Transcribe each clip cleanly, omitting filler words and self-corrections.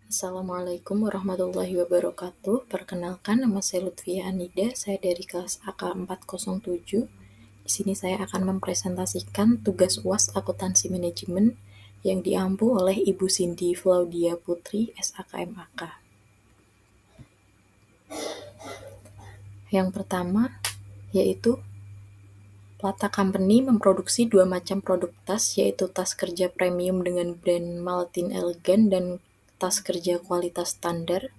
Assalamualaikum warahmatullahi wabarakatuh. Perkenalkan, nama saya Lutfia Anida. Saya dari kelas AK 407. Di sini saya akan mempresentasikan tugas UAS Akuntansi Manajemen yang diampu oleh Ibu Cindy Flaudia Putri, SAKMAK. Yang pertama yaitu Plata Company memproduksi dua macam produk tas, yaitu tas kerja premium dengan brand Malatin Elegant dan tas kerja kualitas standar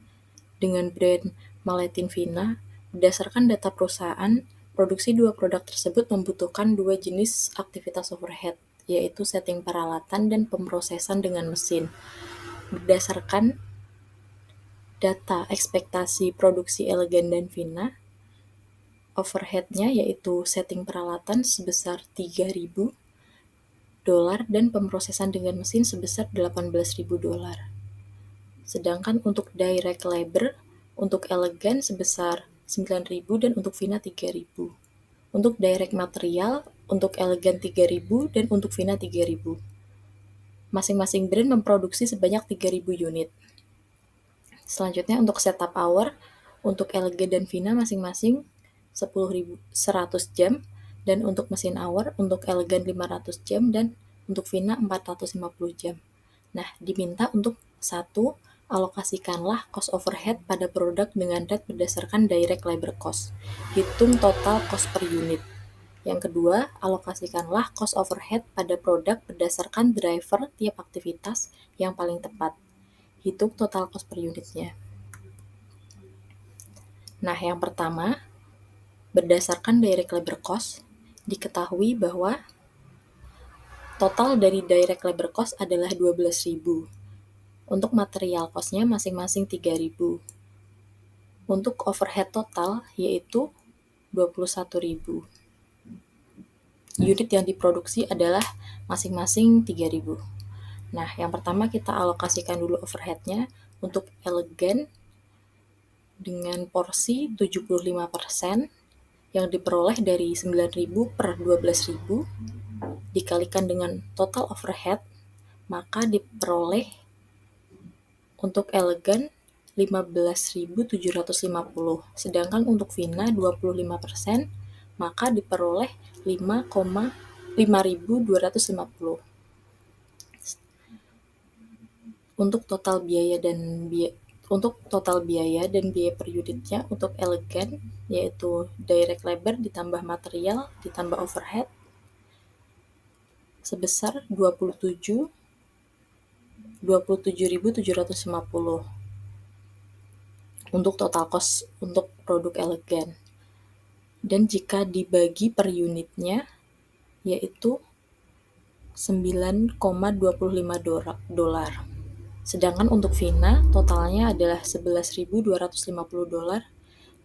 dengan brand Malatin Vina. Berdasarkan data perusahaan, produksi dua produk tersebut membutuhkan dua jenis aktivitas overhead, yaitu setting peralatan dan pemrosesan dengan mesin. Berdasarkan data ekspektasi produksi Elegant dan Vina, overhead-nya yaitu setting peralatan sebesar $3.000 dan pemrosesan dengan mesin sebesar $18.000. Sedangkan untuk direct labor, untuk Elegant sebesar $9.000 dan untuk Vina $3.000. Untuk direct material, untuk Elegant $3.000 dan untuk Vina $3.000. Masing-masing brand memproduksi sebanyak 3.000 unit. Selanjutnya untuk setup hour, untuk Elegant dan Vina masing-masing 100 jam, dan untuk mesin hour, untuk Elegant 500 jam dan untuk Vina 450 jam. Nah, diminta untuk 1. Alokasikanlah cost overhead pada produk dengan rate berdasarkan direct labor cost. Hitung total cost per unit. Yang kedua, alokasikanlah cost overhead pada produk berdasarkan driver tiap aktivitas yang paling tepat. Hitung total cost per unitnya. Nah, yang pertama, berdasarkan direct labor cost, diketahui bahwa total dari direct labor cost adalah 12.000. Untuk material cost-nya masing-masing 3.000. Untuk overhead total yaitu 21.000. Unit yang diproduksi adalah masing-masing 3.000. Nah, yang pertama kita alokasikan dulu overhead-nya. Untuk Elegant dengan porsi 75% yang diperoleh dari 9.000 per 12.000 dikalikan dengan total overhead, maka diperoleh untuk Elegant 15.750. Sedangkan untuk Vina 25%, maka diperoleh 5.250. Untuk total biaya dan biaya per unitnya untuk Elegant yaitu direct labor ditambah material ditambah overhead sebesar 27.750 untuk total cost untuk produk Elegant. Dan jika dibagi per unitnya yaitu $9.25. Sedangkan untuk Vina totalnya adalah $11.250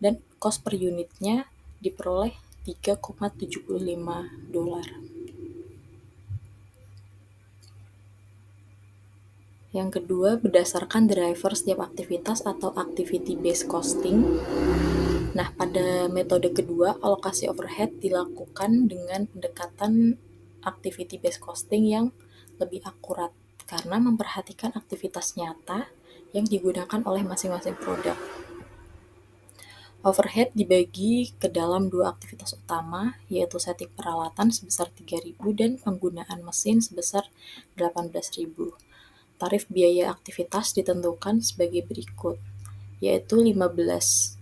dan cost per unitnya diperoleh $3.75. Yang kedua, berdasarkan driver setiap aktivitas atau activity based costing. Nah, pada metode kedua, alokasi overhead dilakukan dengan pendekatan activity based costing yang lebih akurat karena memperhatikan aktivitas nyata yang digunakan oleh masing-masing produk. Overhead dibagi ke dalam dua aktivitas utama, yaitu setting peralatan sebesar 3.000 dan penggunaan mesin sebesar 18.000. Tarif biaya aktivitas ditentukan sebagai berikut, yaitu $15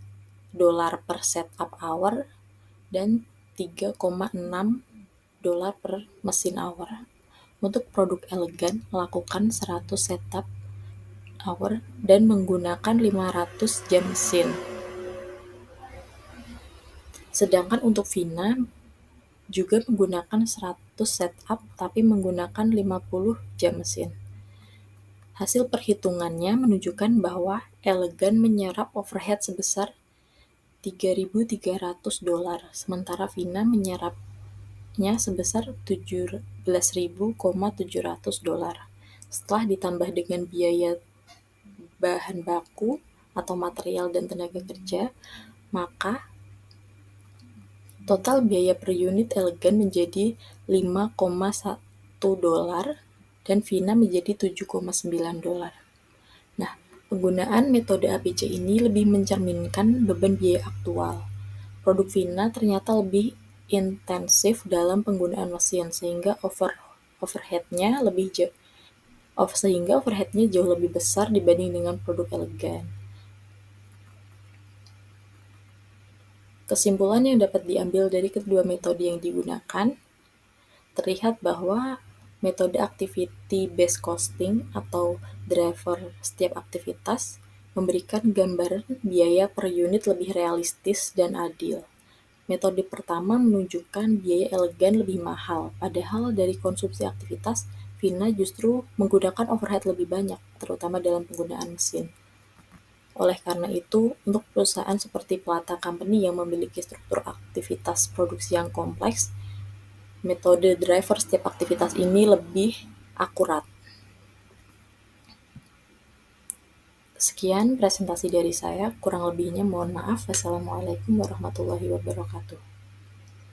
per setup hour dan $3.6 per mesin hour. Untuk produk Elegant, lakukan 100 setup hour dan menggunakan 500 jam mesin. Sedangkan untuk Vina juga menggunakan 100 setup tapi menggunakan 50 jam mesin. Hasil perhitungannya menunjukkan bahwa Elegant menyerap overhead sebesar $3.300, sementara Vina menyerapnya sebesar $17.700. Setelah ditambah dengan biaya bahan baku atau material dan tenaga kerja, maka total biaya per unit Elegant menjadi $5.1 dan Vina menjadi $7.9. Nah, Penggunaan metode APC ini lebih mencerminkan beban biaya aktual. Produk Vina ternyata lebih intensif dalam penggunaan mesin, sehingga overhead-nya jauh lebih besar dibanding dengan produk elegan. Kesimpulan yang dapat diambil dari kedua metode yang digunakan, terlihat bahwa metode activity based costing atau driver setiap aktivitas memberikan gambaran biaya per unit lebih realistis dan adil. Metode pertama menunjukkan biaya elegan lebih mahal, padahal dari konsumsi aktivitas, Vina justru menggunakan overhead lebih banyak, terutama dalam penggunaan mesin. Oleh karena itu, untuk perusahaan seperti Plata Company yang memiliki struktur aktivitas produksi yang kompleks, metode driver setiap aktivitas ini lebih akurat. Sekian presentasi dari saya, kurang lebihnya mohon maaf. Wassalamualaikum warahmatullahi wabarakatuh.